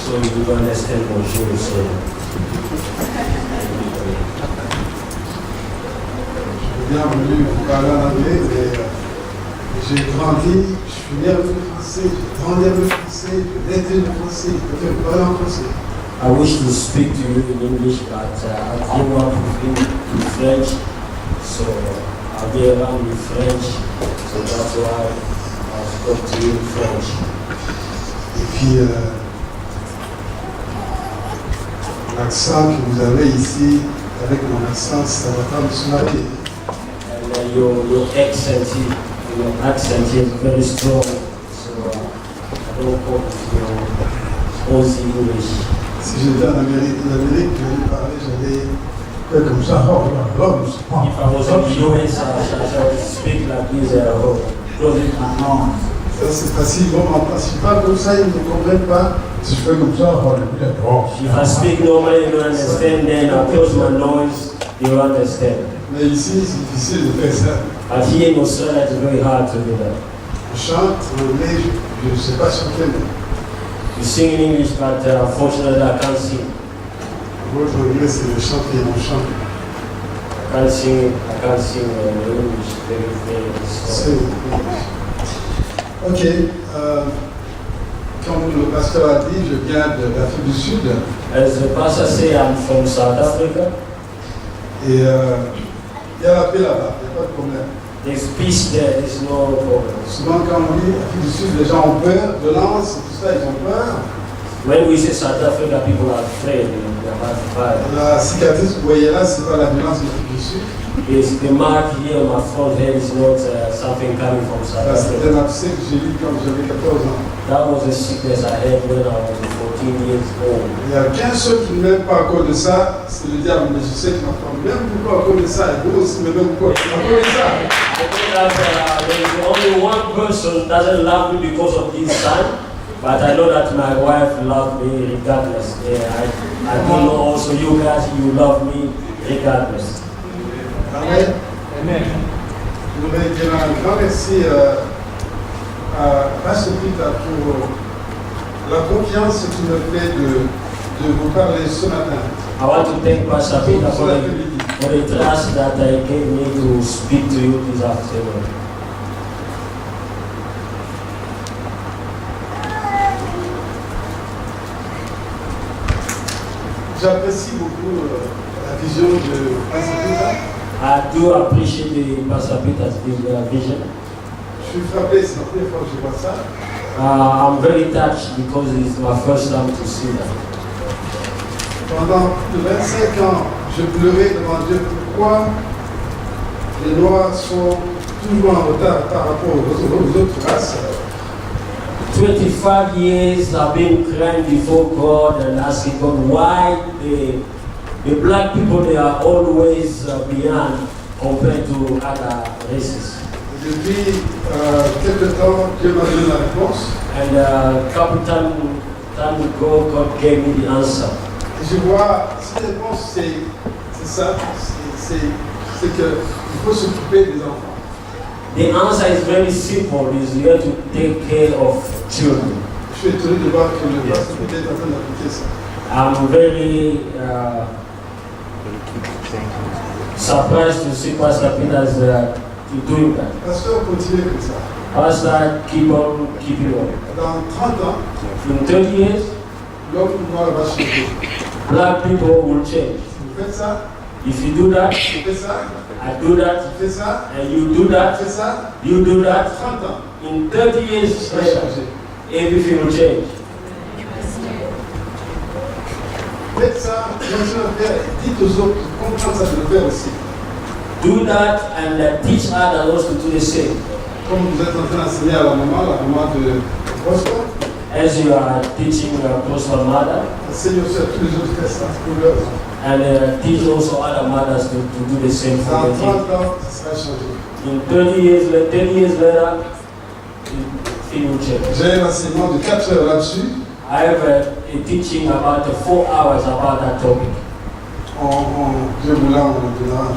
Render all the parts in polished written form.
So you will understand bonjour. So. Bienvenue vous parler en anglais, mais j'ai grandi, je suis né avec le français, j'ai grandi avec le français, j'ai été le français, je peux parler en français. I wish to speak to you in English, but I grew up with French, so I'll be around with French, so that's why I spoke to you in French. Et puis, l'accent que vous avez ici, avec mon accent, ça va pas me soigner. And your accent is very strong, so I don't hope your Aussie English. Si j'étais en Amérique, j'allais parler, j'allais faire comme ça. Oh, là, If I was in the US, I would speak like this, close it my mouth. Ça c'est facile, bon, si je parle comme ça, ils ne comprennent pas. Si je fais comme ça, oh, peut-être, oh. If I speak normally, you understand, then I close my nose, you understand. Mais ici, c'est difficile de faire ça. But here in Australia, it's very hard to do that. Je chante en anglais, je ne sais pas chanter. You sing in English, but unfortunately, I can't sing. Votre anglais, c'est le chant et mon chant. I can't sing in English very C'est ok. Comme le pasteur a dit, je viens de l'Afrique du Sud. As the pastor said, I'm from South Africa. Et il y a la paix là-bas, il n'y a pas de problème. There's peace there, there's no problem. Souvent, quand on dit Afrique du Sud, les gens ont peur, violence, tout ça, ils ont peur. When we say South Africa, people are afraid. They are afraid. La cicatrice que vous voyez là, ce n'est pas la violence de l'Afrique du Sud. Yes, the mark here on my front head is not something coming from South C'était Africa. un abcès que j'ai eu quand j'avais 14 ans. That was a sickness I had when I was 14 years old. Il n'y a qu'un seul qui ne m'aime pas à cause de ça, c'est le diable. Mais je sais que ma femme m'aime beaucoup à cause de ça, et vous aussi m'aimez beaucoup à cause de ça. I know that there's only one person doesn't love me because of this son, but I know that my wife loves me regardless. Yeah, I don't know also you guys, you love me regardless. Amen. Amen. Je voudrais dire un grand merci à Pasteur Peter pour la confiance qu'il me fait de vous parler ce matin. I want to thank Pastor Peter for the trust that I gave me to speak to you this afternoon. J'apprécie beaucoup la vision de Pasteur Peter. I do appreciate the Pastor Peter's vision. Je suis frappé, c'est la première fois que je vois ça. I'm very touched because it's my first time to see that. Pendant plus de 25 ans, je pleurais devant Dieu pourquoi les Noirs sont toujours en retard par rapport aux autres races. 25 years I've been crying before God and asking God why the black people, they are always behind compared to other races. Depuis quelque temps, Dieu m'a donné la réponse. And a couple time ago, God gave me the answer. Et je vois, si la réponse c'est ça, c'est qu'il faut s'occuper des enfants. The answer is very simple, is you have to take care of children. Je suis étonné de voir que le pasteur peut-être en train d'appliquer ça. I'm very surprised to see Pastor Peter's doing that. Pasteur, continuez comme ça. Pastor, keep on keeping on. Dans 30 ans, In 30 years, l'homme noir va changer. black people will change. Vous faites ça, If you do that, vous faites ça, I do that, vous faites ça, and you do vous that, faites ça, you do that, 30 ans, in 30 years ça va later, changer. everything will change. Faites ça, continuez à le faire, dites aux autres, comprendre ça de le faire aussi. Do that and teach others also to do the same. Comme vous êtes en train d'enseigner à la maman de Prosper, As you are teaching your close mother, enseignez aussi à tous les autres frères ça, pour leurs enfants. and teach also other mothers to do the same for Dans their 30 children. ans, ça sera changé. In 30 years, 10 years later, it will change. J'ai un enseignement de 4 heures là-dessus. I have a teaching about 4 hours about that topic. Dieu voulant, on le donnera.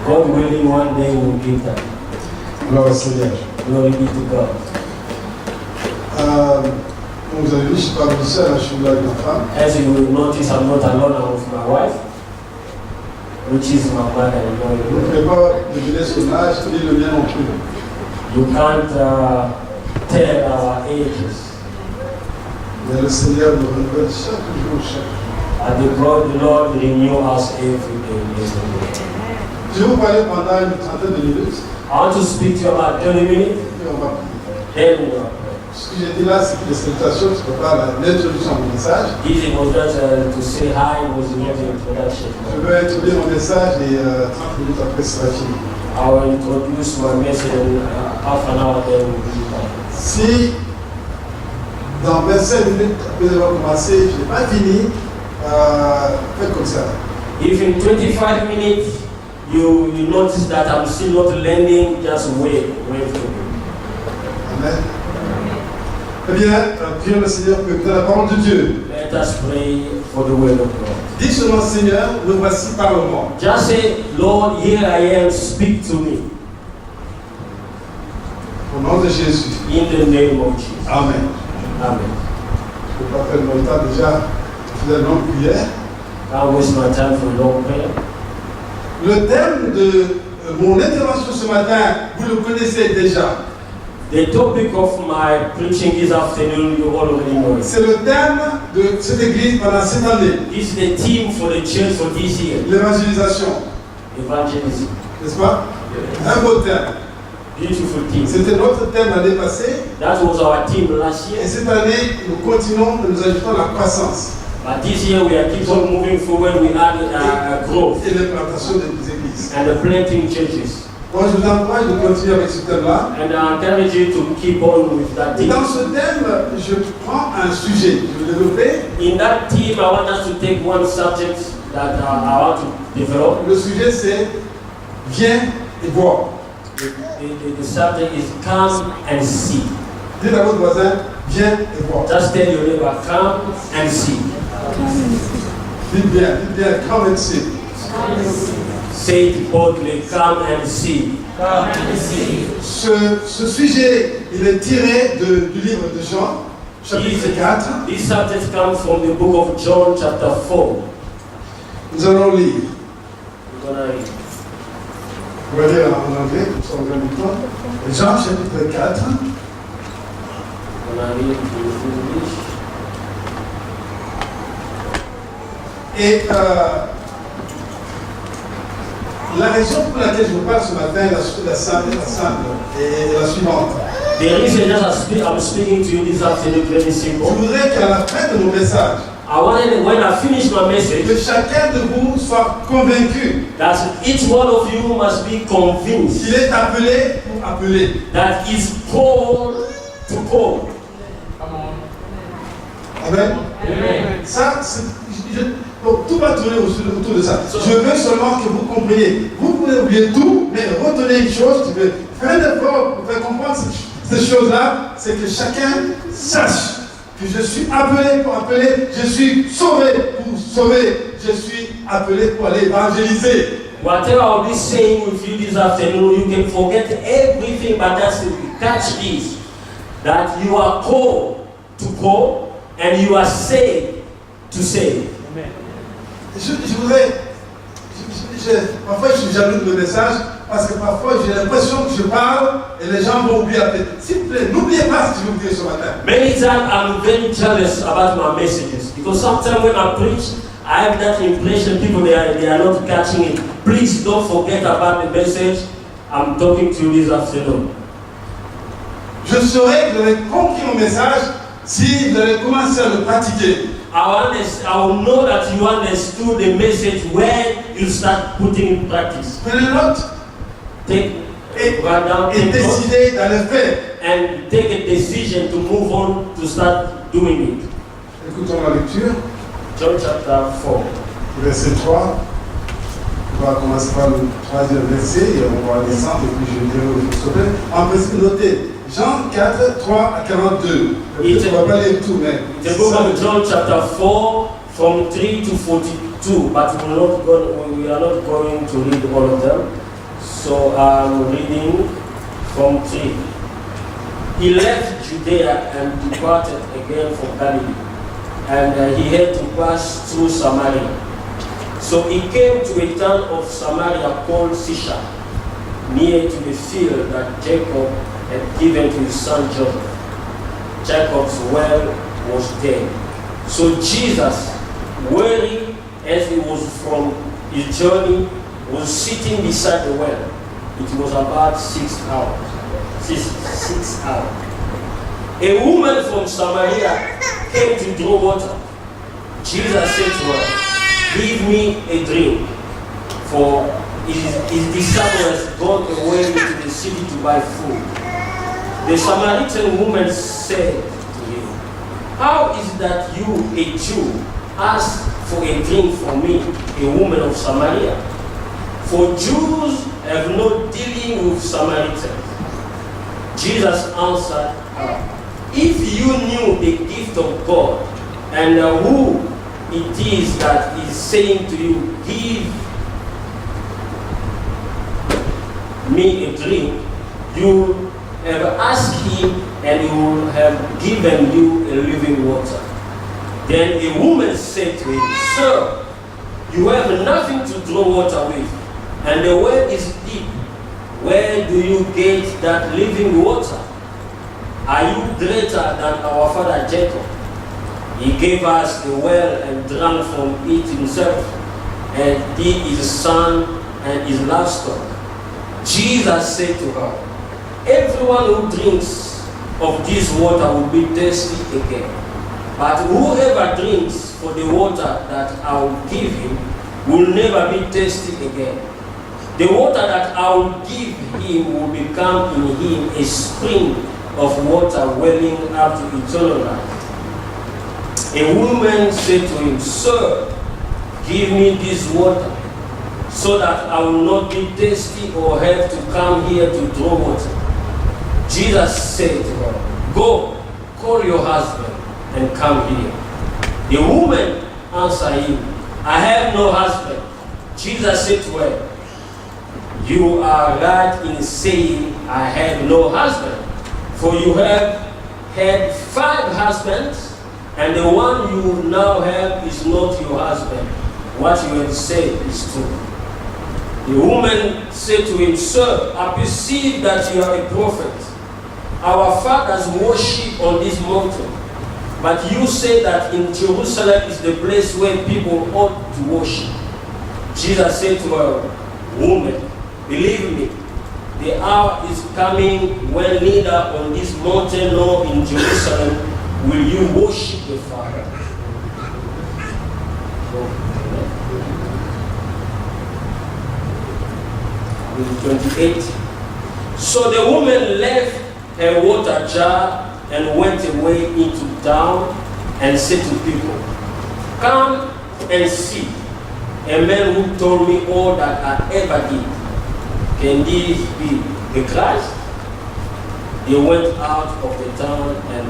God willing, one day we'll give that. Gloire au Seigneur. Glory be to God. Comme vous avez vu, je ne suis pas tout seul, je suis là avec ma femme. As you will notice, I'm not alone, I'm with my wife, which is my mother. Je ne peux pas deviner son âge, ni le mien non plus. You can't tell our ages. Mais le Seigneur nous renouvelle chaque jour, chaque jour. And the Lord renew us every day. Je vais vous parler pendant une trentaine de minutes, I want to speak to you about 20 minutes. et on va prier. Then we will pray. Ce que j'ai dit là, c'est que les salutations, je ne peux pas l'introduction à mon message. This was just to say hi, was not the introduction. Je vais introduire mon message et 30 minutes après, ce sera fini. I will introduce my message and half an hour then we'll be back. Si dans 25 minutes après avoir commencé, je n'ai pas fini, faites comme ça. If in 25 minutes you notice that I'm still not learning, just wait for me. Amen. Eh bien, prions le Seigneur pour écouter la parole de Dieu. Let us pray for the word of God. Dis seulement, Seigneur, me voici, parle-moi. Just say, Lord, here I am, speak to me. Au nom de Jésus. In the name of Jesus. Amen. Amen. Je ne peux pas faire mon temps déjà. Je fais une longue prière. Can't waste my time for long prayer. Le thème de mon intervention ce matin, vous le connaissez déjà. The topic of my preaching this afternoon, you already know it. C'est le thème de cette église pendant cette année. This is the theme for the church for this year. L'évangélisation. Evangelism. N'est-ce pas? Un beau thème. Beautiful theme. C'était notre thème l'année passée. That was our theme last Et year. cette année, nous continuons, nous ajoutons la croissance But this year we are keep on moving forward. We add growth et l'implantation des églises. and the planting churches. Moi, je vous encourage de continuer avec ce thème-là. And I encourage you to keep on with that Et theme. dans ce thème, je prends un sujet. Je vais développer. In that theme, I want us to take one subject that I want to develop. Le sujet, c'est viens et vois. The subject is come and see. Dites à votre voisin, viens et vois. Just tell your neighbor, come and see. Dites bien, come and see. Say it boldly, come and see. Come and see. Ce sujet, il est tiré du livre de Jean, chapitre 4. This subject comes from the book of John, chapter 4. Nous allons lire. We're gonna read. On va lire en anglais, comme ça on gagne du temps. Jean, chapitre 4. We're gonna read in English. Et la raison pour laquelle je vous parle ce matin est la simple et la suivante. The reason that I'm speaking to you this afternoon very Je simple. voudrais qu'à la fin de mon message, I wanted, when I finish my message, que chacun de vous soit convaincu that each one of you must be convinced qu'il est appelé pour appeler. that is called to call. Amen. Amen. Ça, donc tout va tourner autour de ça. Je veux seulement que vous compreniez. Vous pouvez oublier tout, mais retenez une chose, tu veux faire un effort pour faire comprendre cette chose-là, c'est que chacun sache que je suis appelé pour appeler, je suis sauvé pour sauver, je suis appelé pour aller évangéliser. Whatever I'll be saying with you this afternoon, you can forget everything, but that's the catch is that you are called to call and you are saved to save. Je voudrais, parfois je suis jaloux de mes messages parce que parfois j'ai l'impression que je parle et les gens vont oublier après. S'il vous plaît, n'oubliez pas ce que je vais vous dire ce matin. Many times I'm very jealous about my messages because sometimes when I preach, I have that impression people they are not catching it. Please don't forget about the message I'm talking to you this afternoon. Je saurais que vous avez compris mon message si vous avez commencé à le pratiquer. I will know that you understood the message when you start putting in practice. Prenez note Write down, et décidez d'aller faire. and take a decision to move on to start doing it. Écoutons la lecture, John chapter 4. verset 3. On va commencer par le troisième verset et on va descendre et puis je dirai au sommet. En principe, notez Jean 4, 3 à 42. On ne va pas lire tout, mais The book of John chapter 4 from 3 to 42, but we are not going to read all of them. So I'm reading from 3. he left Judea and departed again for Galilee. And he had to pass through Samaria. So he came to a town of Samaria called Sychar, near to the field that Jacob had given to his son Joseph. Jacob's well was there. So Jesus, weary as he was from his journey, was sitting beside the well. It was about 6 hours. 6 hours. A woman from Samaria came to draw water. Jesus said to her, "Give me a drink," for his disciples had gone away into the city to buy food. The Samaritan woman said to him, "How is it that you, a Jew, ask for a drink from me, a woman of Samaria? For Jews have no dealing with Samaritans." Jesus answered her, "If you knew the gift of God and who it is that is saying to you, 'Give me a drink,' you have asked him and he will have given you a living water." Then a woman said to him, "Sir, you have nothing to draw water with, and the well is deep. Where do you get that living water? Are you greater than our father Jacob? He gave us the well and drank from it himself, and he, his son, and his livestock." Jesus said to her, "Everyone who drinks of this water will be thirsty again. But whoever drinks for the water that I will give him will never be thirsty again. The water that I will give him will become in him a spring of water welling up to eternal life." A woman said to him, "Sir, give me this water, so that I will not be thirsty or have to come here to draw water." Jesus said to her, "Go, call your husband and come here." The woman answered him, "I have no husband." Jesus said to her, "You are right in saying, 'I have no husband,' for you have had 5 husbands, and the one you now have is not your husband. What you have said is true." The woman said to him, "Sir, I perceive that you are a prophet. Our fathers worship on this mountain, but you say that in Jerusalem is the place where people ought to worship." Jesus said to her, "Woman, believe me, the hour is coming when neither on this mountain nor in Jerusalem will you worship the Father." Verse 28. So the woman left her water jar and went away into town and said to people, "Come and see a man who told me all that I ever did. Can this be the Christ?" They went out of the town and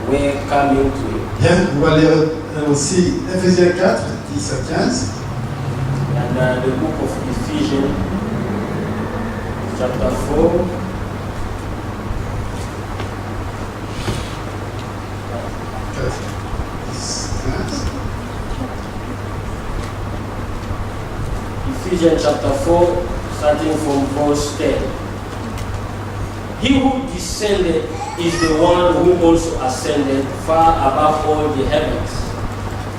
were coming to him. Bien, on va lire aussi Ephésiens 4, 10 à 15. And the book of Ephesians, chapter 4. Ephesians chapter 4, starting from verse 10. He who descended is the one who also ascended far above all the heavens,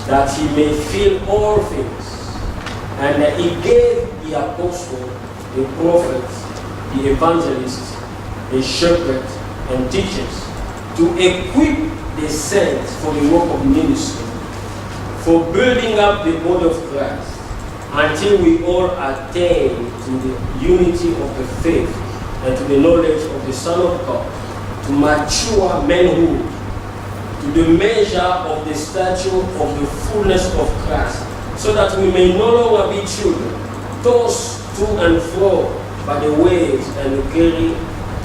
that he may fill all things. And he gave the apostle, the prophets, the evangelists, the shepherds, and teachers to equip the saints for the work of ministry, for building up the body of Christ, until we all attain to the unity of the faith and to the knowledge of the Son of God, to mature manhood, to the measure of the stature of the fullness of Christ, so that we may no longer be children, tossed to and fro by the waves and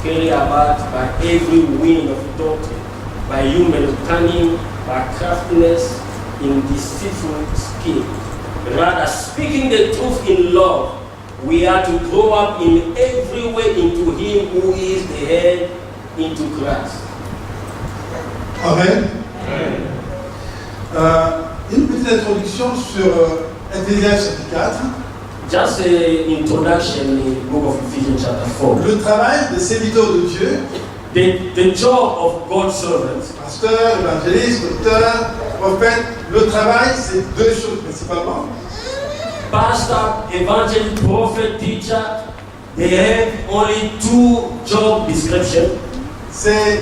carry about by every wind of doctrine, by human cunning, by craftiness in deceitful scheme. Rather, speaking the truth in love, we are to grow up in every way into Him who is the head, into Christ. Amen. Une petite introduction sur Éphésiens chapitre 4. Just an introduction in the book of Ephesians chapter 4. Le travail des serviteurs de Dieu, The job of God's servants. pasteur, évangéliste, auteur, prophète, le travail, c'est deux choses principalement. Pastor, evangelist, prophet, teacher, they have only two job descriptions. C'est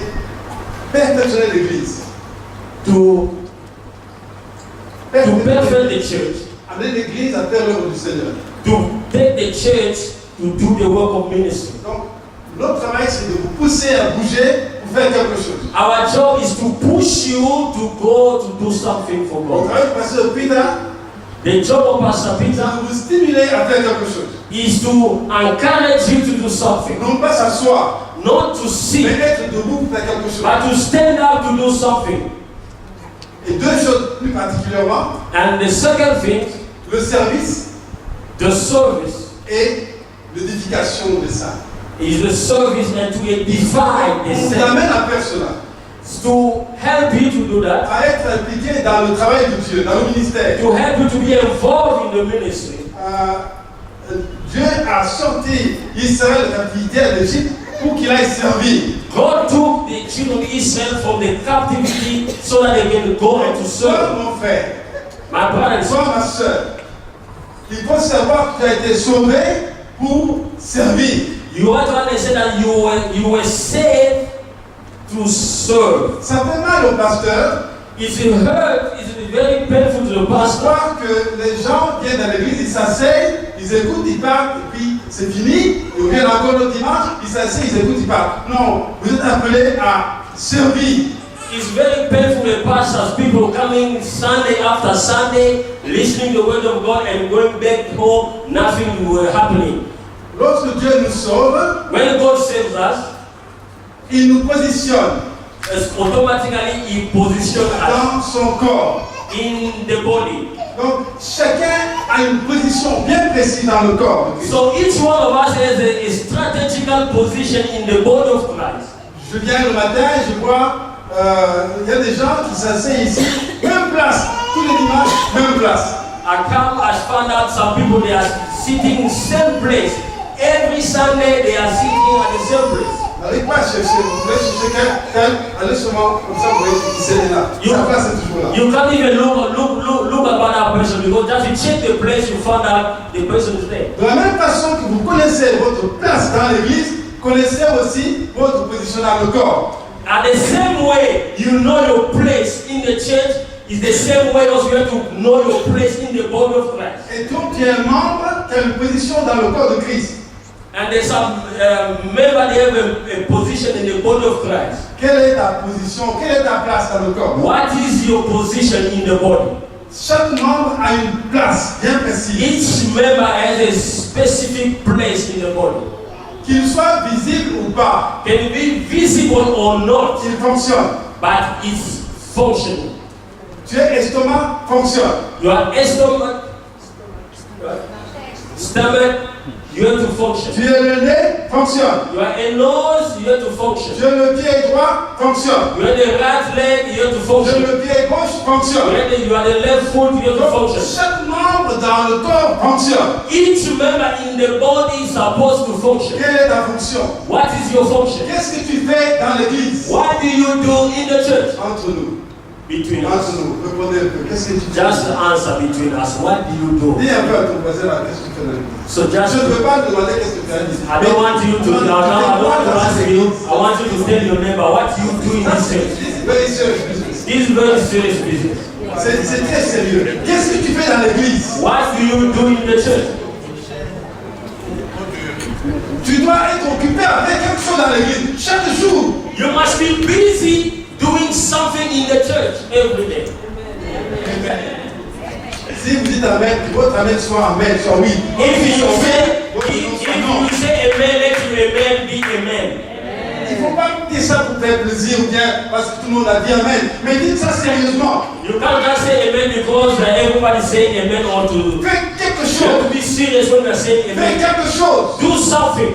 perfectionner l'Église. To perfect the church. Amener l'Église à faire l'œuvre du Seigneur. To take the church to do the work of ministry. Donc, notre travail, c'est de vous pousser à bouger pour faire quelque chose. Our job is to push you to go to do something for Le God. travail du pasteur Peter, The job of Pastor c'est Peter de vous stimuler à faire quelque chose. is to encourage you to do something. Non pas s'asseoir, Not to sit, mais être debout pour faire quelque chose. but to stand up to do something. Et deux choses plus particulièrement, And the second thing, le service the service, et l'édification de ça. is the service and to edify the On saints. t'amène à faire cela, To help you to do that, à être impliqué dans le travail de Dieu, dans le ministère. to help you to be involved in the ministry. Dieu a sorti Israël de la captivité en Égypte pour qu'il aille servir. God took the children of Israel from the captivity so that they can go and to Toi, serve. mon frère, My brothers, toi, ma soeur, il faut savoir que tu as été sauvé pour servir. you have to understand that you were saved to serve. Ça fait mal au pasteur If it hurt, it's very painful to the de pastor. voir que les gens viennent dans l'église, ils s'asseyent, ils écoutent, ils partent, et puis c'est fini. Ils reviennent encore le dimanche, ils s'asseyent, ils écoutent, ils partent. Non, vous êtes appelés à servir. It's very painful to the pastors, people coming Sunday after Sunday, listening to the word of God and going back home, nothing were happening. Lorsque Dieu nous sauve, When God saves us, il nous positionne automatically He positions us dans son corps. in the body. Donc, chacun a une position bien précise dans le corps de Christ. So each one of us has a strategical position in the body of Christ. Je viens le matin, je vois, il y a des gens qui s'asseyent ici, même place, tous les dimanches, même place. I come, I found out some people they are sitting in same place. Every Sunday they are sitting at the same place. N'allez pas chercher, vous voulez chercher quelqu'un, allez seulement comme ça, vous voyez qu'il est là. Sa place est toujours là. You can't even look about that person because just you check the place, you find out the person is there. De la même façon que vous connaissez votre place dans l'église, connaissez aussi votre position dans le corps. And the same way you know your place in the church is the same way also you have to know your place in the body of Christ. Et donc, tu es un membre qui a une position dans le corps de Christ. And there's some member they have a position in the body of Christ. Quelle est ta position? Quelle est ta place dans le corps? What is your position in the body? Chaque membre a une place bien précise. Each member has a specific place in the body. Qu'il soit visible ou pas, Can it be visible or not, il fonctionne. but it's functioning. Tu es estomac, fonctionne. Your stomach, you have to function. Tu es le nez, fonctionne. You are a nose, you have to function. Tu es le pied droit, fonctionne. You are the right leg, you have to Tu es function. le pied gauche, fonctionne. You are the left foot, you have to Donc, function. chaque membre dans le corps fonctionne. Each member in the body is supposed to function. Quelle est ta fonction? What is your function? Qu'est-ce que tu fais dans l'église? What do you do in the church? Entre nous. Between Entre us. nous. Répondez un peu. Qu'est-ce que tu fais? Just answer between us. What do you do? Dis un peu à ton voisin là, qu'est-ce que tu fais dans l'église? So Je just ne veux pas te demander qu'est-ce que tu as dit. I don't want you to I don't want to ask you. I want you to tell your neighbor what you do in this church. This is very serious business. This is very serious business. C'est très sérieux. Qu'est-ce que tu fais dans l'église? What do you do in the church? Tu dois être occupé avec quelque chose dans l'église chaque jour. You must be busy doing something in the church every day. Si vous dites amen, que votre amen soit amen, soit oui. If you say Votre non soit non. if you say amen, let your amen be amen. Il ne faut pas dire ça pour faire plaisir ou bien parce que tout le monde a dit amen. Mais dites ça sérieusement. You can't just say amen because everybody saying amen or to. Fais quelque You have chose. to be serious when you're saying Fais amen. quelque chose. Do something.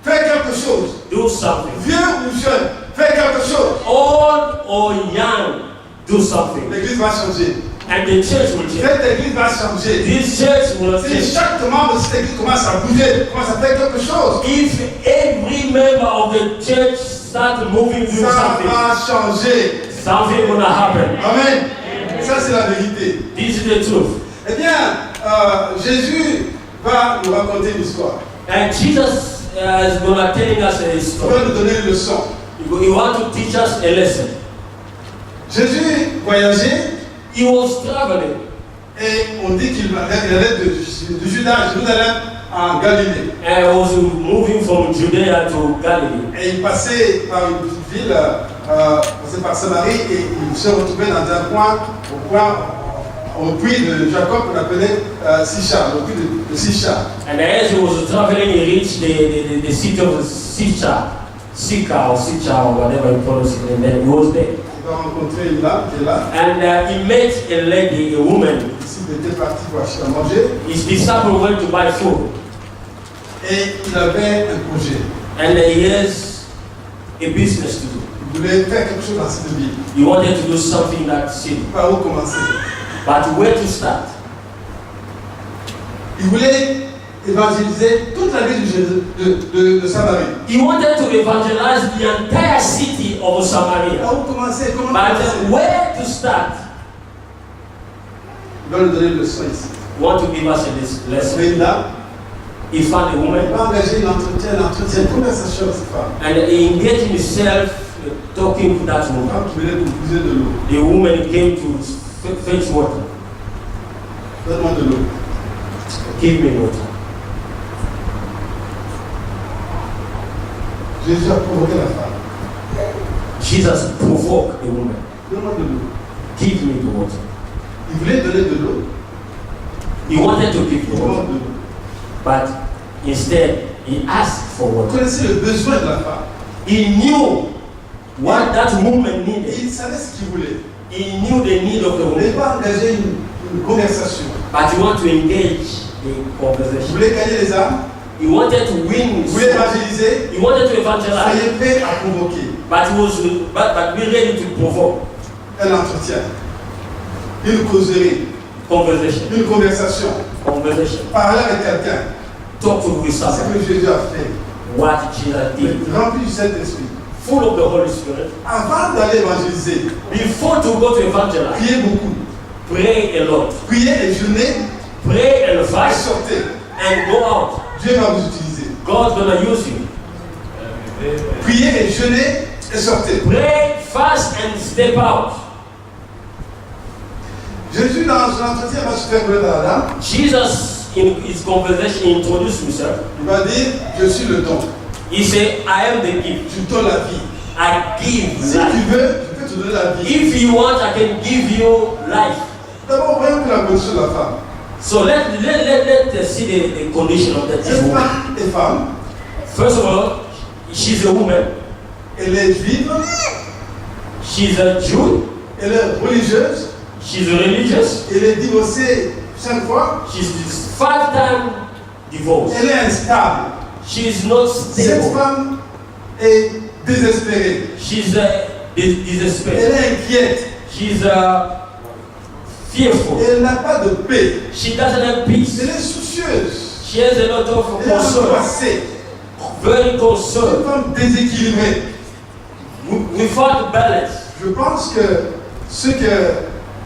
fais quelque chose. do something. Vieux ou jeune, fais quelque chose. Old or young, do something. L'église va changer. And the church will change. Cette église va changer. This church will Si change. chaque membre de cette église commence à bouger, commence à faire quelque chose, If every member of the church start moving, doing ça something, va changer. something will happen. Amen. Ça, c'est la vérité. This is the truth. Eh bien, Jésus va nous raconter une histoire. And Jesus is going to telling us a Il story. va nous donner une leçon. He wants to teach us a lesson. Jésus voyageait He was traveling. et on dit qu'il allait de Juda à Jérusalem en Galilée. And was moving from Judea to Galilee. Et il passait par une petite ville, passait par Samarie et il se retrouvait dans un coin, au puits de Jacob qu'on appelait Sichar, le puits de Sichar. And as he was traveling, he reached the city of Sychar, or whatever you pronounce it, and then he was there. Il va rencontrer une dame qui est là. And he met a lady, a woman. Il était parti pour acheter à manger His disciple went to buy food. et il avait un projet. And he has a business to do. Il voulait faire quelque chose dans cette ville. He wanted to do something in that city. Par où commencer? But where to start? Il voulait évangéliser toute la ville de Samarie. He wanted to evangelize the entire city of Samaria. Par où commencer? Comment But commencer? where to start? Il va nous donner une leçon ici. You want to give us a lesson? Mais une dame, He found a il woman va engager une conversation avec cette femme. and he engaged himself talking to that Une woman. femme qui venait pour puiser de l'eau. The woman came to fetch water. Donne-moi de l'eau. Give me water. Jésus a provoqué la femme. Jesus provoked the woman. Donne-moi de l'eau. Give me the water. Il voulait donner de l'eau. He wanted to give Il the demande water, de l'eau. but instead he asked for Vous water. connaissez le besoin de la femme. He knew what that woman Et needed. il savait ce qu'il voulait. He knew the need of the Il ne voulait woman, pas engager une conversation. but he wanted to engage the Il conversation. voulait gagner les âmes. He wanted to win. Il voulait évangéliser. He wanted to evangelize, Soyez prêts à convoquer. but be ready to provoke Un entretien. Une causerie. conversation. Une conversation. Conversation. Parler avec quelqu'un. Talk to with C'est ce someone. que Jésus a fait. What Jesus did. Rempli du Saint-Esprit. Full of the Holy Spirit. Avant d'aller évangéliser, Before to go to evangelize, priez beaucoup. pray a lot. Priez et jeûnez Pray and et fast sortez. and go out. Dieu va vous utiliser. God's gonna use you. Priez et jeûnez et sortez. Pray, fast, and step out. Jésus, dans son entretien, va se faire connaître à la dame. Jesus, in his conversation, introduced himself. Il va dire, je suis le don. He said, I am the gift. Je donne la vie. I give Si life. tu veux, je peux te donner la vie. If you want, I can give you life. D'abord, voyons que la condition de la femme. So let's see the condition of that Cette woman. femme est femme. First of all, she's a woman. Elle est juive. She's a Jew. Elle est religieuse. She's religious. Elle est divorcée 5 fois. She's 5-time divorced. Elle est instable. She's not Cette stable. femme est désespérée. She's desperate. Elle est inquiète. She's fearful. Elle n'a pas de paix. She doesn't have peace. Elle est soucieuse. She has a lot of Elle est concern. angoissée. Very Une concerned. femme déséquilibrée. Without balance. Je pense que ce que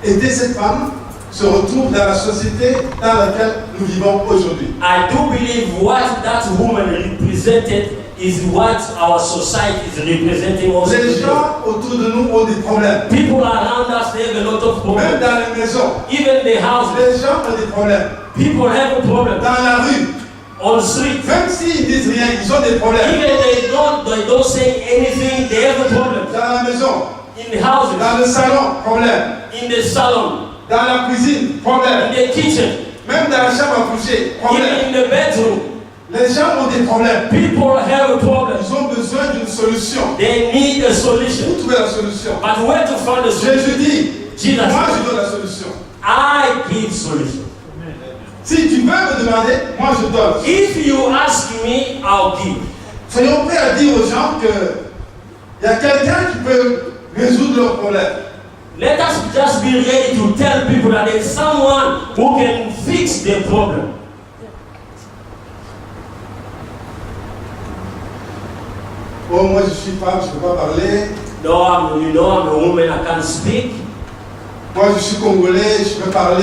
était cette femme se retrouve dans la société dans laquelle nous vivons aujourd'hui. I do believe what that woman represented is what our society is representing also Les today. gens autour de nous ont des problèmes. People around us, they have a lot of Même problems. dans les maisons, Even the houses, les gens ont des problèmes. people have a problem. Dans la rue, On the street, même s'ils disent rien, ils ont des problèmes. even they don't say anything, they have a problem. Dans la maison, In the houses, dans le salon, problème. in the salon, Dans la cuisine, problème. in the kitchen, Même dans la chambre à coucher, problème. even in the bedroom, Les gens ont des problèmes. people have a problem. Ils ont besoin d'une solution. They need a solution. Vous trouvez la solution. But where to find a solution? Jésus dit, Jesus, moi je donne la solution. I give solution. Si tu veux me demander, moi je donne. If you ask me, I'll give. Soyons prêts à dire aux gens qu'il y a quelqu'un qui peut résoudre leurs problèmes. Let us just be ready to tell people that there is someone who can fix their problem. Oh, moi je suis femme, je ne peux pas parler. No, I'm a woman, I can't speak. Moi je suis congolais, je peux parler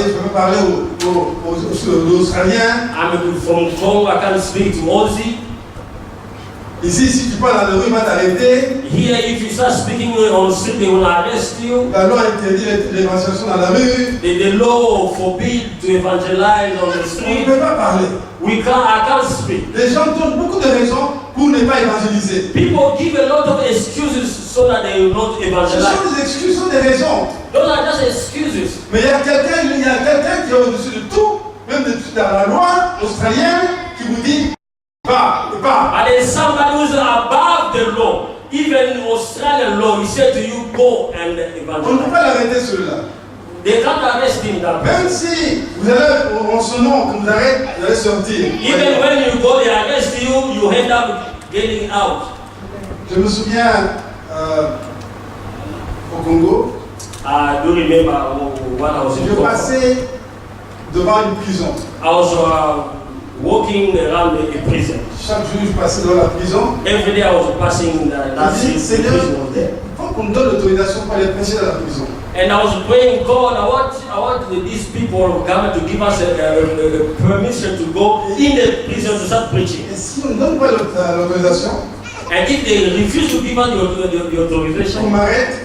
aux Australiens. I'm from Congo, I can't speak to Aussie. Ici, si tu parles dans la rue, il va t'arrêter. Here, if you start speaking on the street, they will arrest you. La loi interdit l'évangélisation dans la rue. The law forbids to evangelize on the On street. ne peut pas parler. I can't speak. Les gens donnent beaucoup de raisons pour ne pas évangéliser. People give a lot of excuses so that they will not Ce evangelize. sont des excuses, ce sont des raisons. Those are just excuses. Mais il y a quelqu'un qui est au-dessus de tout, même dans la loi australienne, qui vous dit pas. And there's somebody who's above the law. Even Australian law, he said to you, go and On ne peut evangelize. pas l'arrêter celui-là. They can't arrest him that way. Même si vous allez en son nom, qu'on vous arrête, vous allez sortir. Even when you go, they arrest you, you end up getting out. Je me souviens au Congo, I do remember when I was in je Congo. passais devant une prison. I was walking around a prison. Chaque jour, je passais devant la prison. Every day I was passing that Je dis, street, the Seigneur, prison was there. il faut qu'on me donne l'autorisation pour aller prêcher dans la prison. And I was praying, God, I want these people of government to give us a permission to go in the prison to start preaching. Et si on ne donne pas l'autorisation, And if they refuse to give us the on authorization, m'arrête.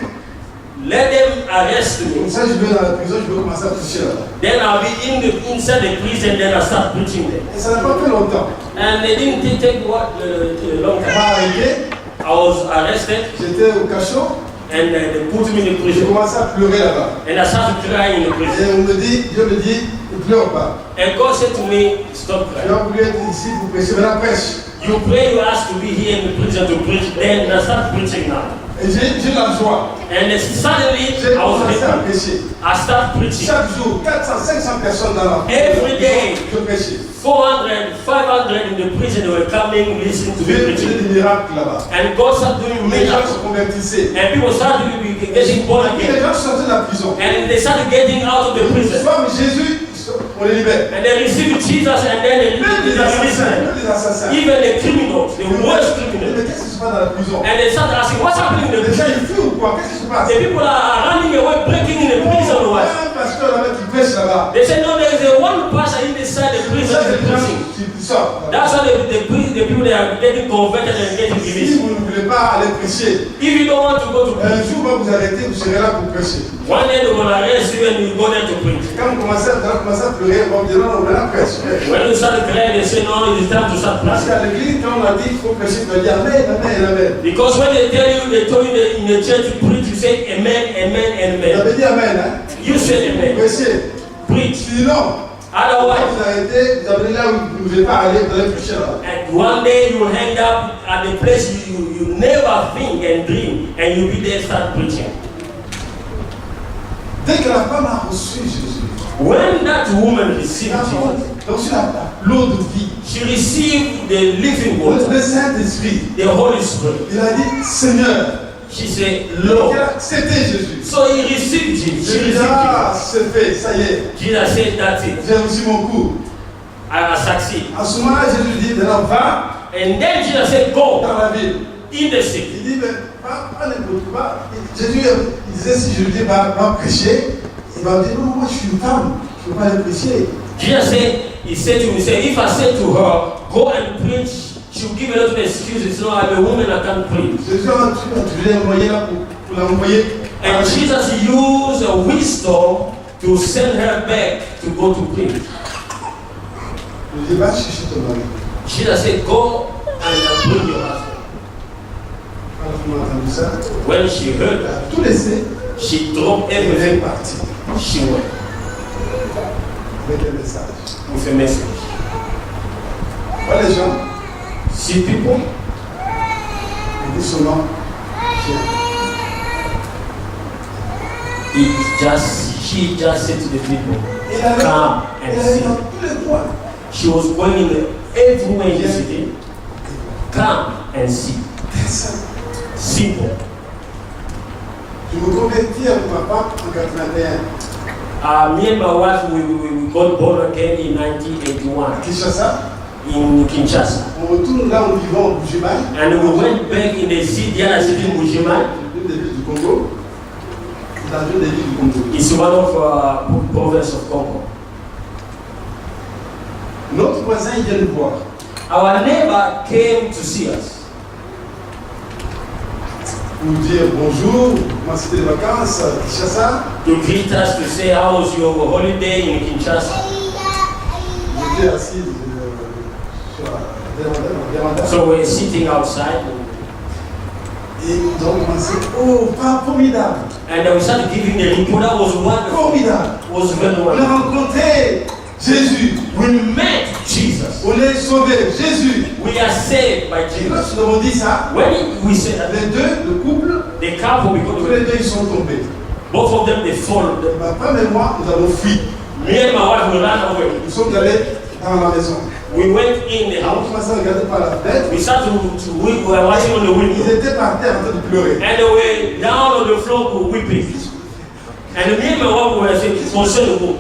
let them arrest Comme me. ça, je vais dans la prison, je vais commencer à prêcher là-bas. Then I'll be inside the prison, then I'll start preaching there. Et ça n'a pas pris longtemps. And they didn't take a long On m'a time. arrêté, I was arrested, j'étais au cachot, and they put me in the j'ai prison. commencé à pleurer là-bas. And I started crying in the prison. Et Dieu me dit, ne pleure pas. And God said to me, stop Tu crying. as voulu être ici pour prêcher, mais la prêche. You pray, you ask to be here in the prison to preach, then I start preaching now. Et j'ai la joie. And suddenly J'ai I was commencé à happy. prêcher. I start preaching. Chaque jour, 400, 500 personnes dans la Every day. je prêchais. 400, 500 in the prison, they were coming, listening to me J'ai preaching. des miracles là-bas. And God started doing Les gens se miracles. convertissaient. And people started getting born Les again. gens sortaient de la prison. And they started getting out of the prison. Soit Jésus, on les libère. And they received Jesus, and then they Même les assassins, released them. même les assassins. Even the criminals, the worst Mais criminals. qu'est-ce qui se passe dans la prison? And they started asking, what's happening in the Les gens prison? ils fuient ou quoi? Qu'est-ce qui se passe? The people are running away, breaking in the prison or what? Un pasteur là-bas qui prêche là-bas. They said, no, there is a one person inside the prison Ça, c'est les gens preaching. qui sortent. That's why the people they are getting converted and getting Si released. vous ne voulez pas aller prêcher, If you don't want to go to un preach, jour va vous arrêter, vous serez là pour prêcher. one day they're going to arrest you and you go there to preach. Quand vous commencez à pleurer, on va vous dire non, maintenant prêche. When you start crying, they say, no, it's time to start Parce preaching. qu'à l'église, quand on a dit qu'il faut prêcher, tu vas dire amen, amen, amen. Because when they told you that in the church to preach, you say amen, amen, Vous amen. avez dit amen, hein? You said amen. Prêchez. Preach. Sinon, quand Otherwise, vous arrêtez, vous allez là où vous ne voulez pas aller, vous allez prêcher là-bas. and one day you will end up at the place you never think and dream, and you'll be there start preaching. Dès que la femme a reçu Jésus, When that woman received elle a Jesus, reçu l'eau de vie, she received the living water, le Saint-Esprit. the Holy Spirit. Il a dit Seigneur. She said, Il Lord. a accepté Jésus. So he received Jesus. She J'ai dit, received ah, Jesus. c'est fait, ça y est. Jesus said, that's it. J'ai reçu mon coup. I succeed. À ce moment-là, Jésus dit, maintenant va And then Jesus said, go dans la ville. in the city. Il dit, mais pas n'importe quoi. Jésus, il disait, si je lui dis, va prêcher, il va me dire, non, moi je suis une femme, je ne peux pas aller prêcher. Jesus said, he said to me, if I said to her, go and preach, she'll give a lot of excuses. No, I'm a woman, I can't preach. Jésus a trouvé un moyen là pour l'envoyer. And Jesus used a wisdom to send her back to go to preach. Il dit, va chercher ton mari. Jesus said, go and bring your husband. Alors, vous m'avez entendu ça? When she heard Il that, a tout laissé, she dropped et il est everything. parti She went avec un message. with a message. Voilà les gens, See people, ils disent seulement, she just said to the people, il allait come and dans see. tous les coins. She was going in everywhere in the city. Come and see. Très simple. Simple. Je me convertis avec ma femme en 81 Me and my wife, we got born again in 1981 à Kinshasa. in Kinshasa. On retourne là où nous vivons au Bujimaï, And we went back in the city, the other city, Mbujimayi. l'une des villes du Congo. Dans l'une des villes du Congo. It's one of province of Congo. Notre voisin il vient nous voir. Our neighbor came to see us Pour nous dire bonjour, comment c'était les vacances à Kinshasa. to greet us to say how was your holiday in Kinshasa. J'étais assis sur la véranda. So we're sitting outside Et ils ont commencé, oh, pas formidable, and we started giving the report. That was wonderful. formidable. Was very On a wonderful. rencontré Jésus. We met Jesus. On est sauvé. Jésus. We are saved by Et Jesus. lorsque nous avons dit ça, When we say that, les deux, le couple, the couple, tous because les deux, ils sont tombés. both of them, they followed. Ma femme et moi, nous avons fui. Me and my wife, we ran away. Nous sommes allés dans la maison. We went in the On a house. commencé à regarder par la fenêtre. We started we were watching on the Ils window. étaient par terre en train de pleurer. And they were down on the floor weeping. And me and my wife were saying, concerned,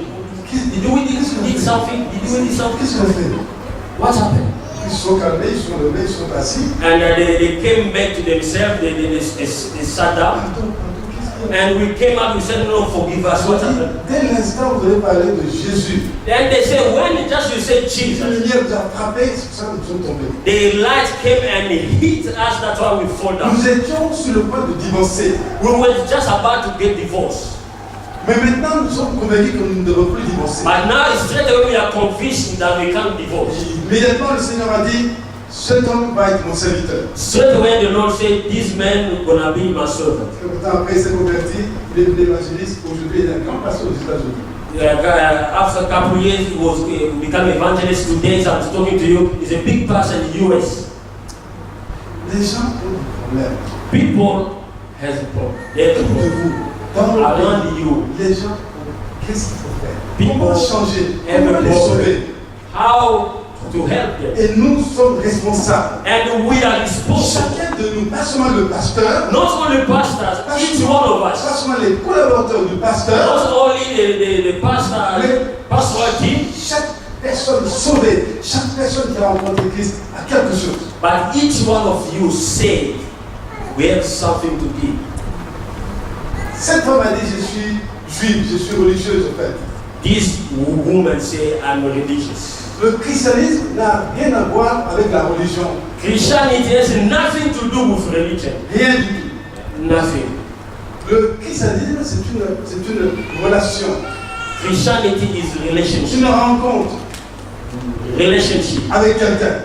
did we need something? Did we need something? Qu'est-ce qu'on a fait? What happened? Ils se sont calmés, ils se sont levés, ils sont assis. And they came back to themselves, they sat down. And we came out, we said, no, forgive us. What happened? Dès l'instant où vous avez parlé de Jésus, Then they said, when just you said la Jesus, lumière nous a frappés, c'est pour ça que nous sommes tombés. the light came and hit us, that's why we fall down. Nous étions sur le point de divorcer. We were just about to get divorced. Mais maintenant, nous sommes convaincus que nous ne devons plus divorcer. But now, straight away, we are convinced that we can't divorce. Immédiatement, le Seigneur a dit, cet homme va être mon serviteur. Straight away, the Lord said, this man is going to be my servant. Et pourtant, après, il s'est converti, il est devenu évangéliste. Aujourd'hui, il est un grand pasteur aux États-Unis. After a couple of years, he was become evangelist. Today, as I'm talking to you, he's a big pastor in the US. Les gens ont des problèmes. People has a problem. They have a De problem. vous, dans le Around pays, you, les gens, qu'est-ce qu'il faut faire? People Comment changer? have Comment a les problem. sauver? How to help them. Et nous sommes responsables. And we are responsible. Chacun de nous, pas seulement le pasteur, Not only pastors, each one of us. pas seulement les collaborateurs du pasteur, Not only the pastoral team, chaque personne sauvée, chaque personne qui a rencontré Christ a quelque chose. but each one of you say, we have something to give. Cette femme a dit, je suis juive, je suis religieuse en fait. This woman say, I'm religious. Le christianisme n'a rien à voir avec la religion. Christianity has nothing to do with religion. Rien du tout. Nothing. Le christianisme, c'est une relation. Christianity is C'est relationship. une rencontre Relationship. avec quelqu'un.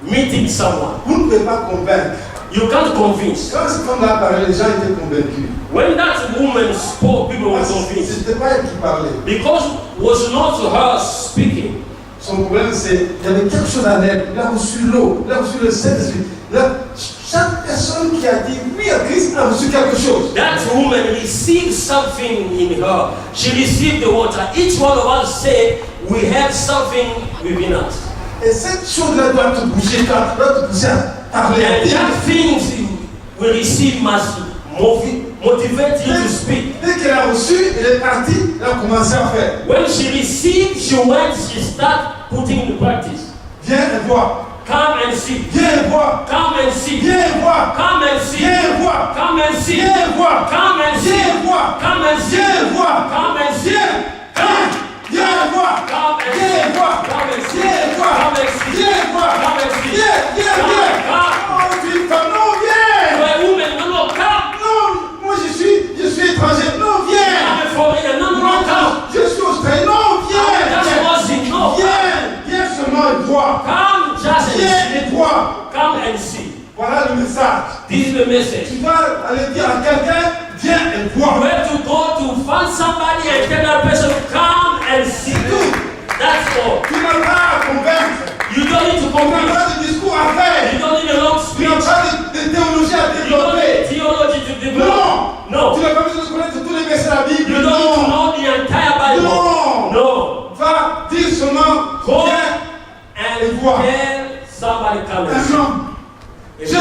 Meeting someone. Vous ne pouvez pas convaincre. You can't convince. Quand cette femme a parlé, les gens étaient convaincus. When that woman spoke, people were Parce que convinced. ce n'était pas elle qui parlait. Because it was not her speaking. Son problème, c'est qu'il y avait quelque chose en elle. Il a reçu l'eau, il a reçu le Saint-Esprit. Chaque personne qui a dit oui à Christ a reçu quelque chose. That woman received something in her. She received the water. Each one of us said, we have something within us. Et cette chose-là doit te bouger, doit te pousser à parler. And that things we receive must motivate you to speak. Dès qu'elle a reçu, elle est partie, elle a commencé à faire. When she received, she went, she started putting in practice. Viens et vois. Come and see. Viens et vois. Come and see. Viens et vois. Come and see. Viens et vois. Come and see. Viens et vois. Come and see. Viens et vois. Come and see. Viens et vois. Come and see. Viens et vois. Come and Viens et vois. Come and see. Viens et vois. Come and see. Viens et vois. Come and see. Viens. Come. Oh, tu es femme. Non, viens. You're a woman. No, come. Non, moi je suis étranger. Non, viens. I'm a foreigner. No, come. Je suis australien. Non, viens. Just was it. No. Viens seulement et vois. Come just and Viens see. et vois. Come and see. Voilà le message. This is the message. Tu vas aller dire à quelqu'un, viens et You vois. have to go to find somebody and tell that person, come and see. That's all. Tu n'as pas à convaincre. You don't need to Tu n'as convince. pas de discours à faire. You don't need a long Tu n'as speech. pas de théologie à You don't développer. need theology to develop. Non. No. Tu n'as pas besoin de connaître tous les versets de la Bible. You don't need to Non. know the entire Bible. Non. No. Va dire seulement, Go viens and et vois. tell somebody come and Un see. homme. J'ai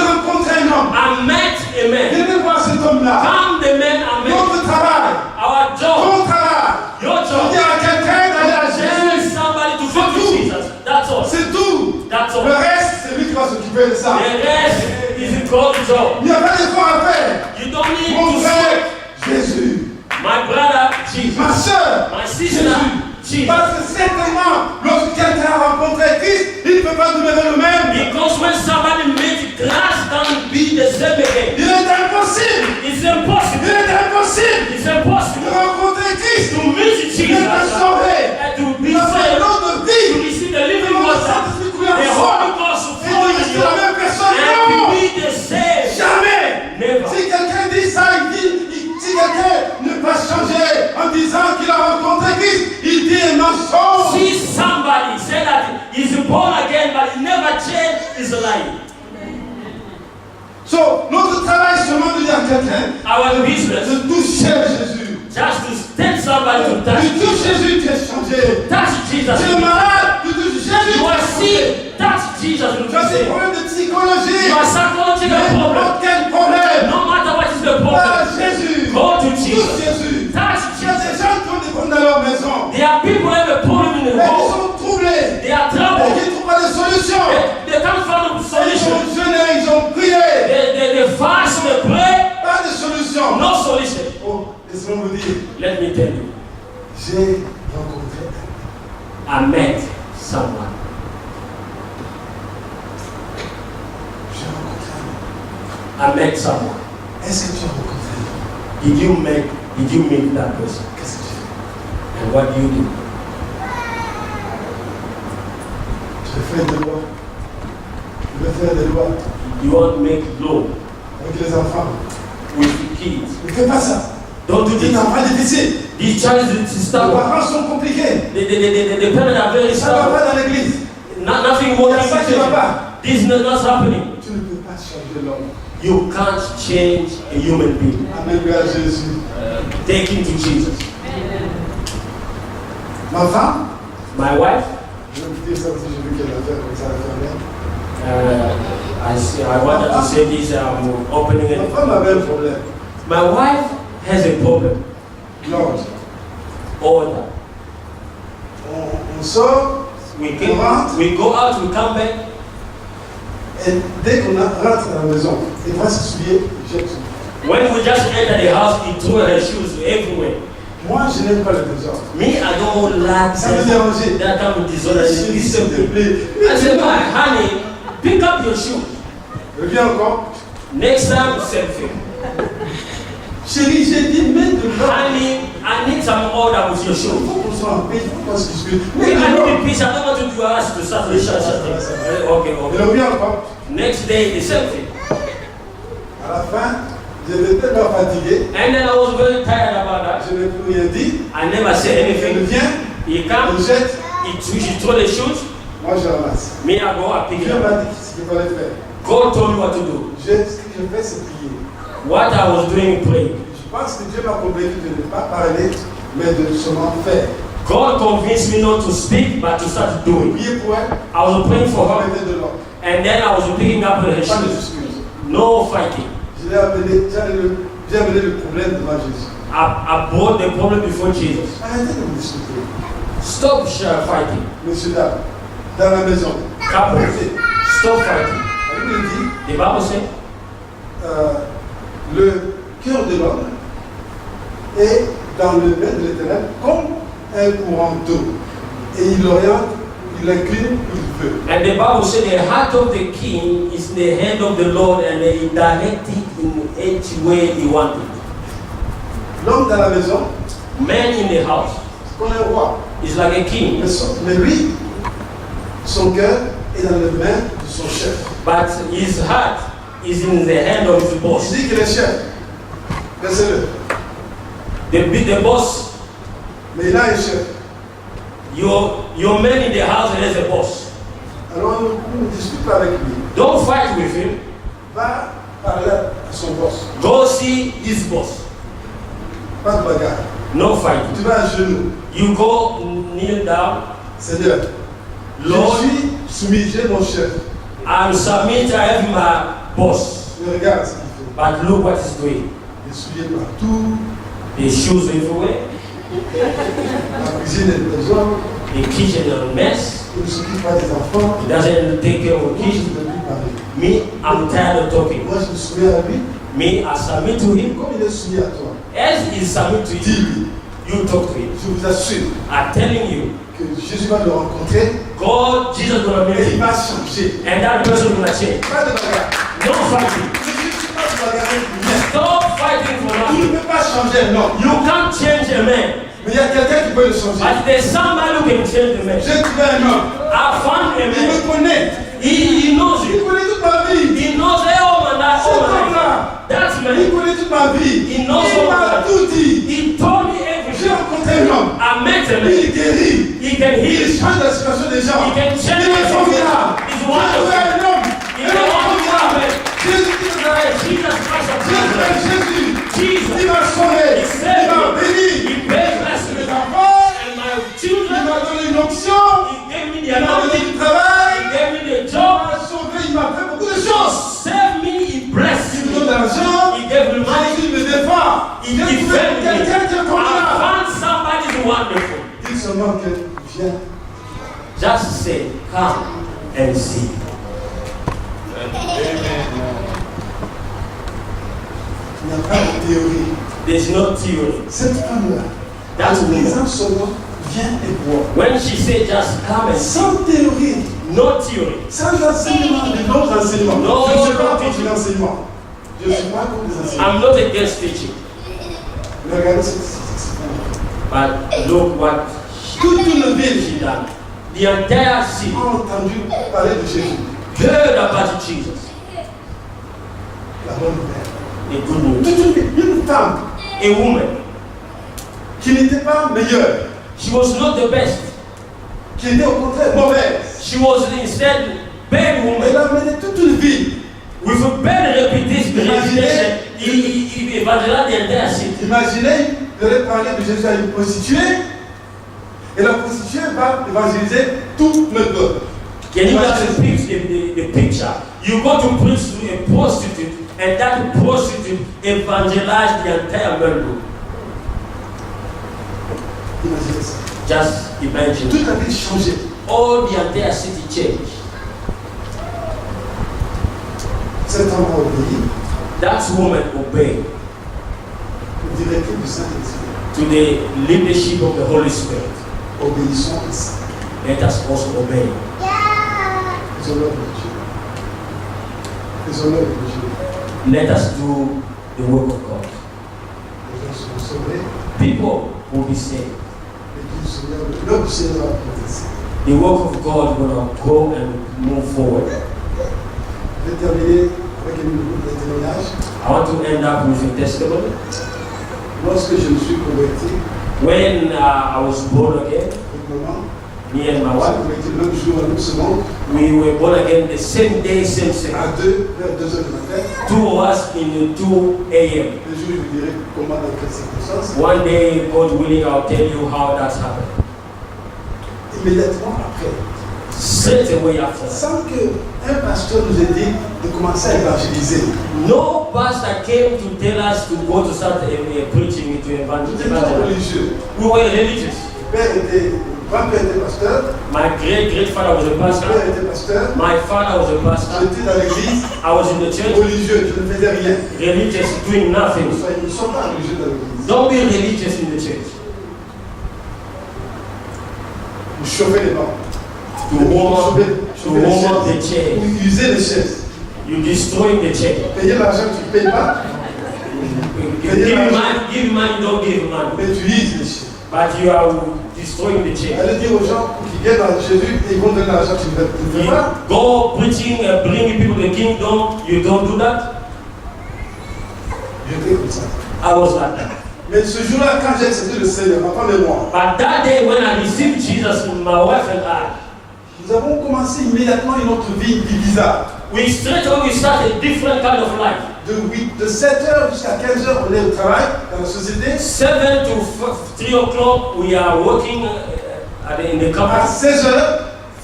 I met a man. Venez voir cet homme-là. Come the man I met. Notre travail. Our job. Ton travail. Your Je job. dis à quelqu'un d'aller à Tell Jésus. somebody to C'est go to tout. Jesus. That's all. C'est tout. That's Le all. reste, c'est lui qui va s'occuper de ça. The rest is God's job. Il n'y a pas d'effort à faire. You don't need Mon to frère, sweat. Jésus. My brother, Jesus. Ma soeur, My sister, Jesus. parce que certainement, lorsque quelqu'un a rencontré Christ, il ne peut pas demeurer le même. Because when somebody makes grass can't be the same again. Il est impossible. It's Il impossible. est impossible It's de impossible rencontrer Christ. to meet Il Jesus est sauvé. and to be Dans un saved, lot de to vie. receive the living Le water, Saint-Esprit coule en the soi. Holy Ghost Et flow de in rester you, la même personne. and to Non. be the same. Jamais. Never. Si quelqu'un dit ça, si quelqu'un ne pas changer en disant qu'il a rencontré Christ, il dit un mensonge. See somebody say that he's born again, but he never changed his life. So, notre travail seulement de dire à quelqu'un Our business, de toucher Jésus. just to tell somebody to touch Tu touches Jesus. Jésus, tu es changé. Touch Jesus. Tu es malade, tu touches Jésus. You are sick. Touch Jesus. Tu as des problèmes de psychologie. You are psychological problem. N'importe quel problème. No matter what is the Ah, problem, Jésus. go to Touche Jesus. Jésus. Touch Il y a des Jesus. gens qui ont des problèmes dans leur maison. There are people who have a problem in the Et ils home. sont troublés. They are Et troubled. ils ne trouvent pas de solution. They can't find a Ils solution. ont jeûné, ils ont prié. They fast, they pray. Pas de solution. No solution. Oh, laissez-moi vous dire. Let me tell you, J'ai rencontré. I met someone. J'ai rencontré. I met someone. Est-ce que tu as rencontré? Did you meet that person? Qu'est-ce que tu fais? And what do you do? Je fais des lois. Je vais faire des lois You want to make law avec les enfants. with the kids. Ne fais pas ça. Don't do C'est this. un enfant difficile. These child is Les stubborn. parents sont compliqués. The parents are very Ça ne va stubborn. pas dans l'église. Nothing Il more y a ça qui ne va than pas. this is not happening. Tu ne peux pas changer l'homme. You can't change a human being. Amène-le à Jésus. Take him to Jesus. Ma femme, My wife, je vais vous dire ça parce que j'ai vu qu'elle a fait comme ça, elle a fait I wanted to say this. I'm opening rien. it. Ma femme avait un problème. My wife has a problem. L'ordre. Order. On sort, We go out, we come back. et dès qu'on rentre à la maison, elle va se souiller, jette tout. When we just enter the house, he threw her shoes everywhere. Moi, je n'aime pas le désordre. Me, I don't like Ça me dérangeait. that kind of disorder. S'il te plaît. I said, my honey, pick up your shoes. Reviens encore. Next time, same thing. Chérie, j'ai dit, mets de l'ordre. Honey, I need some order with your Il shoes. faut qu'on soit en paix, il faut qu'on se dispute. I Mets de need l'ordre. a peace. I don't want to do us to start the church. Okay, Et okay. reviens encore. Next day, the same thing. À la fin, j'étais tellement fatigué, And then I was very tired about that. je n'ai plus rien dit. I never said Elle anything. vient, He elle come, jette, she throw the shoes. moi je ramasse. Me, I go, I pick it Dieu up. m'a dit ce qu'il fallait faire. God told me what to do. Ce que je fais, c'est prier. What I was doing, praying. Je pense que Dieu m'a convaincu de ne pas parler, mais de seulement faire. God convinced me not to speak, but to start doing. Prier pour elle, I was praying for on va her, mettre de l'ordre. and then I was picking up her Pas de shoes. excuses. No fighting. J'ai amené le problème devant Jésus. I brought the problem before Jesus. Arrêtez de me discuter. Stop fighting. Monsieur, dame, dans la maison. Couple, Arrêtez. stop fighting. La Bible dit, The Bible says, le cœur de l'homme est dans le main de l'Éternel comme un courant d'eau. Et il l'oriente, il l'incline où il veut. and the Bible says, the heart of the king is in the hand of the Lord, and he directs it in each way he wanted. L'homme dans la maison, Man in the house c'est comme un roi. is like a king, Mais lui, son cœur est dans les mains de son chef. but his heart is in the hand of his Il boss. dit qu'il est chef. Laissez-le. The boss, Mais il a un chef. your man in the house has a boss. Alors ne discute pas avec lui. Don't fight with him. Va parler à son boss. Go see his boss. Pas de bagarre. No fighting. Tu vas à genoux. You go kneel down. Seigneur, Lord, je suis soumis, j'ai mon chef. I'm submit. I have my boss. Je Mais regarde ce qu'il fait. But look what he's doing. Les souliers partout, The shoes everywhere, la cuisine est besoin, the kitchen is a mess. il ne s'occupe pas des enfants. He doesn't take care of the Moi, je ne kitchen. peux plus parler. Me, I'm tired of talking. Moi, je me souviens à lui, Me, I submit to him. comme il est soumis à toi. As he submit to you, Dis-lui, you talk to him. je vous assure I'm telling you, que Jésus va le rencontrer God, Jesus gonna meet et il him. va changer. And that person gonna change. Pas de bagarre. No fighting. Ne suis pas de bagarre. Stop fighting for Tu nothing. ne peux pas changer un homme. You can't change a man. Mais il y a quelqu'un qui peut le changer. But there's somebody who can change the man. J'ai trouvé un homme. I found a Il man. me connaît. He knows Il you. connaît toute ma vie. He knows all my life. Cet All my homme-là, life. That il man. connaît toute ma vie. Il knows Il all m'a my life. tout dit. He told me J'ai everything. rencontré un homme. I met a man. Il guérit. He can Il heal. change la situation des gens. He can Il change est the formidable. He's J'ai trouvé wonderful. un homme. He's a wonderful man. Jésus qui nous arrête. Jesus Christ of Jésus, Nazareth. Jésus. Jesus. Il m'a sauvé. He saved Il m'a me. béni. He paid bless Mes me. enfants. And my Il children. m'a donné une option. He gave me Il the m'a donné anointing. du travail. He gave me the Il job. m'a sauvé. Il m'a fait beaucoup de choses. Save me. He blessed Il me me. donne de l'argent. He gave me money. Jésus me défend. He J'ai trouvé defended me. quelqu'un qui est I formidable. found somebody who's wonderful. Dis seulement que viens. Just say, come and see. Il n'y a pas de théorie. There's no theory. Cette femme-là, That's en woman. disant seulement, viens et vois. When she said just come and see, Sans théorie, no theory. sans enseignement, de notre enseignement. Non, Je ne suis pas non, contre l'enseignement. Je ne suis pas contre les enseignements. I'm not against teaching, Mais regardez cette femme. but look what Toute une ville she done. The entire city a entendu parler de Jésus. heard about Jesus. La bonne nouvelle. The good news. Toute une ville, une femme A woman. qui n'était pas meilleure, She was not the best. qui était au contraire mauvaise. She was instead bad woman. Elle a mené toute une ville. With a bad reputation, he evangelized the entire city. Imaginez, il aurait parlé de Jésus à une prostituée, et la prostituée va évangéliser tout le peuple. Can you just picture the picture? You go to preach to a prostitute, and that prostitute evangelized the entire Melbourne. Imaginez ça. Just imagine. Toute la ville changeait. All the entire city changed. Cet homme a obéi That woman obeyed au directeur du Saint-Esprit. to the leadership of the Holy Spirit. Obéissons à ça. Let us also obey. Les honneurs de Dieu. Les honneurs de Dieu. Let us do the work of God. Les gens seront sauvés. People will be saved. Et puis le Seigneur, l'œuvre du Seigneur va progresser. The work of God will go and move forward. Je vais terminer avec un témoignage. I want to end up with a testimony. Lorsque je me suis converti, When I was born again, avec maman, me and my on s'est wife, converti le même jour à nous secondes, we were born again the same day, same à second. 2, vers 2 heures du matin. Two of us in the 2 a.m. Le jour, je vous dirai comment, dans quelles circonstances. One day, God willing, I'll tell you how that happened. Immédiatement après, Straight away after that. sans qu'un pasteur nous ait dit de commencer à évangéliser. No pastor came to tell us to go to start preaching to Nous étions evangelize. religieux. We were religious. Mon grand-père était pasteur, My great-grandfather was a mon pastor. père était pasteur. My father was a pastor. J'étais dans l'église, I was in the church, religieux, je ne faisais rien. religious, doing nothing. Nous ne sommes pas religieux dans l'église. Don't be religious in the church. Vous chauffez les bancs. To warm up Chauffer the les chaises. chairs. Vous usez les chaises. You destroying the church. Payez l'argent que tu ne payes pas, Give money, don't give money. mais tu uses les chaises. But you are destroying the church. Allez dire aux gens qui viennent à Jésus et ils vont donner l'argent que tu ne fais pas. You go preaching and bringing people to the kingdom, you don't do that. J'étais comme ça. I was like that. Mais ce jour-là, quand j'ai accepté le Seigneur, ma femme et moi, But that day when I received Jesus, my wife and I, nous avons commencé immédiatement une autre vie bizarre. we straight away start a different kind of life. De 7h jusqu'à 15h, on est au travail dans la société. 7 to 3 o'clock, we are working in the À company. 16h,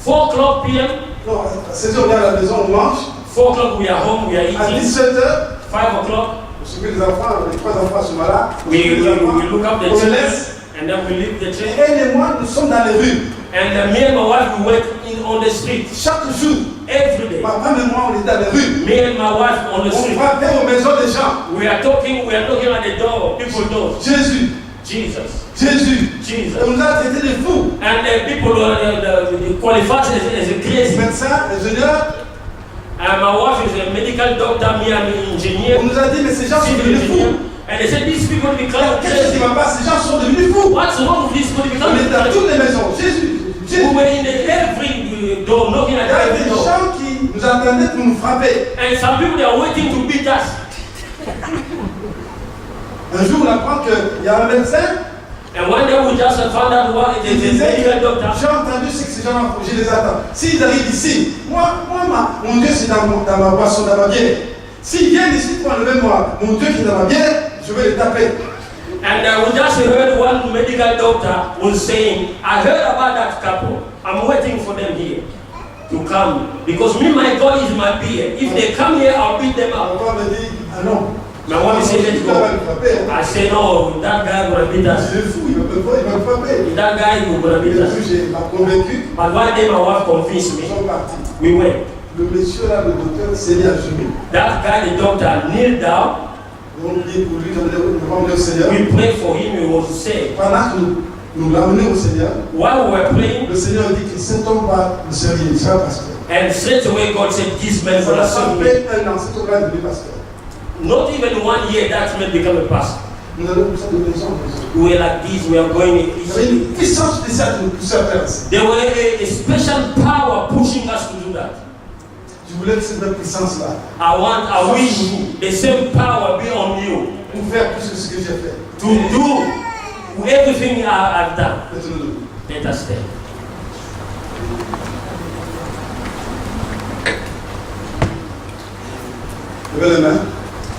4 o'clock p.m., non, à 16h, on est à la maison, on mange. 4 o'clock we are home, we are À eating. 17h, 5 o'clock, je suis les enfants, les 3 enfants sont là. we look up the On les children laisse. and then we leave the Et children. elle et moi, nous sommes dans les rues. And me and my wife, we went on the street Chaque jour, every day. ma femme et moi, on est dans les rues. Me and my wife on the On street. frappait aux maisons des gens. We are knocking at the door, people doors. Jésus, Jesus, Jésus. Jesus. Et on nous a traités de fous. And the people they qualify as a crazy. Médecins, ingénieurs, And my wife is a medical doctor, me I'm an engineer, on nous a dit, mais ces gens sont civil devenus engineer. fous. And they said these people become Qu'est-ce qui crazy. va pas? Ces gens sont devenus fous. What's wrong with these people On becoming est dans crazy? toutes les maisons. Jésus, We Jésus. were in every door, knocking Il at y a every des door. gens qui nous attendaient pour nous frapper. And some people they are waiting to beat us. Un jour, on apprend qu'il y a un médecin And one day we just found out what it qui is a disait medical que doctor. j'ai entendu ce que ces gens je les attends. S'ils arrivent ici, mon Dieu c'est dans ma boisson, dans ma bière. S'ils viennent ici pour enlever mon Dieu qui est dans ma bière, je vais les taper. And we just heard one medical doctor was saying, I heard about that couple. I'm waiting for them here to come. Because me, my God is my beer. If they come here, I'll beat them Ma up. femme me dit, ah non. My wife said, let's Il va me go. frapper. I say, no, that guy gonna beat us. Il est fou, il va me frapper. That guy is gonna Et beat us. puis, m'a convaincu, But one day my wife convinced ils me. sont partis. We went. Le monsieur là, le docteur, s'est mis à genoux. That guy, the doctor, kneeled down. On prie pour lui, on va au Seigneur. We prayed for him. He was saved. Pendant que nous l'amenons au Seigneur, While we were praying, le Seigneur dit que cet homme va le servir, il sera pasteur. and straight away God said, this man Ça gonna va serve me. fait un an, cet homme va devenir pasteur. Not even 1 year, that man became a pastor. Nous allons pour ça de maison. We were like this, we are going. Il y avait une puissance spéciale qui nous poussait à faire ça. There were a special power pushing us to do that. Je voulais que cette même puissance-là, I wish the same power be on you pour faire plus que ce que j'ai fait. to do everything I've done. Faites-le debout. Let us stand. Levez les mains.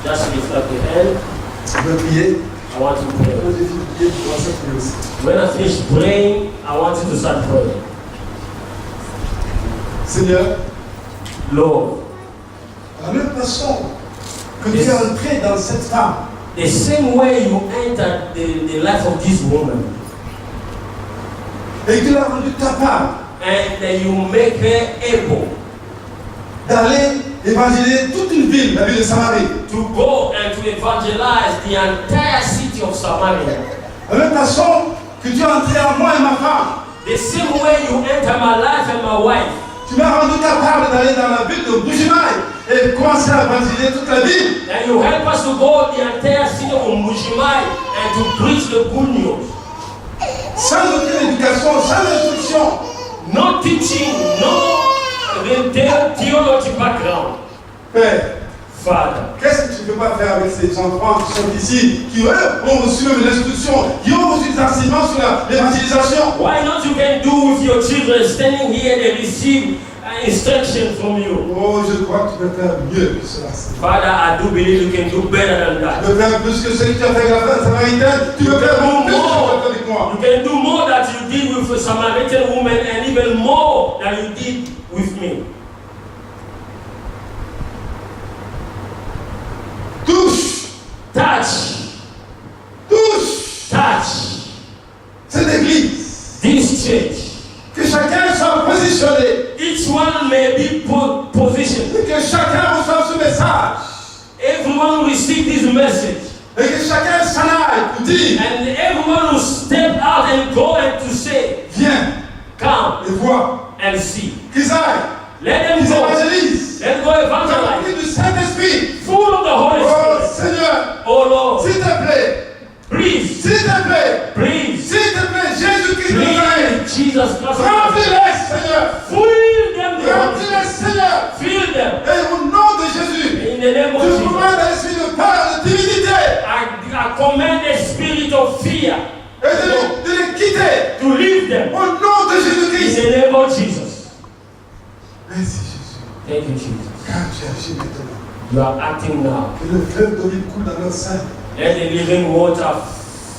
Just lift up your hand. Je vais prier. I want to pray. Quand j'ai fini de prier, je commence à prier aussi. When I finish praying, I want you to start praying. Seigneur, Lord, de la même façon que tu es entré dans cette femme, the same way you entered the life of this woman, et que tu l'as rendue capable and that you make her able d'aller évangéliser toute une ville, la ville de Samarie. to go and to evangelize the entire city of Samaria. De la même façon que tu es entré en moi et ma femme, The same way you enter my life and my wife, tu m'as rendu capable d'aller dans la ville de Bujimaï et commencer à évangéliser toute la ville. and you help us to go the entire city of Mujimai and to preach the good news. Sans aucune éducation, sans instruction. No teaching, no theology background. Père, Father, qu'est-ce que tu ne peux pas faire avec ces enfants qui sont ici, qui eux ont reçu l'instruction, qui ont reçu des enseignements sur l'évangélisation? why not you can do with your children standing here and receive instruction from you? Oh, je crois que tu peux faire mieux que cela. Father, I do believe you can do better than Tu that. peux faire plus que ce que tu as fait avec la femme samaritaine. Tu peux faire beaucoup plus que ce que tu as fait avec moi. You can do more than you did with a Samaritan woman and even more than you did with me. Touche, Touch, touche touch cette église. this church. Que chacun soit positionné. Each one may be positioned. Et que chacun reçoive ce message. Everyone will receive this message. Et que chacun s'en aille pour dire, And everyone will step out and go and to say, viens come et vois. and see. Qu'ils aillent, Let them qu'ils go. évangélisent. Let's go evangelize. Remplis du Saint-Esprit. Full of the Holy Oh Spirit. Seigneur, Oh Lord, s'il te plaît, please, s'il te plaît, please, s'il te plaît, Jésus-Christ de Nazareth. please, Jesus Christ. Remplis-les, Seigneur. Fill them, the Holy Remplis-les, Seigneur. Spirit. Fill them. Et au nom de Jésus, In the name of je Jesus, commande à l'esprit de peur, de timidité, I command the spirit of fear et de les quitter. to leave them. Au nom de In Jésus-Christ. the name of Jesus. Merci Jésus. Thank you, Jesus. Car tu agis maintenant. You are acting now. Que le fleuve de vie coule dans notre sein. Let the living water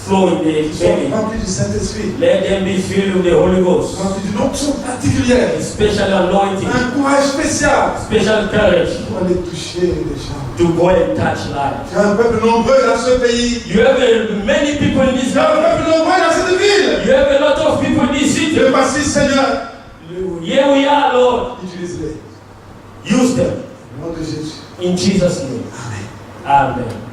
flow in their Ils sont belly. remplis du Saint-Esprit. Let them be filled with the Holy Ghost. Remplis d'une onction particulière. A special anointing, Un courage spécial special courage pour aller toucher les gens. to go and touch lives. Il y a un peuple nombreux dans ce pays. You have many people in this Il y a un country. peuple nombreux dans cette ville. You have a lot of people in this city. Je merci Seigneur. Here we are, Lord. Utilise-les. Use them Au nom de Jésus. in Jesus' name. Amen. Amen.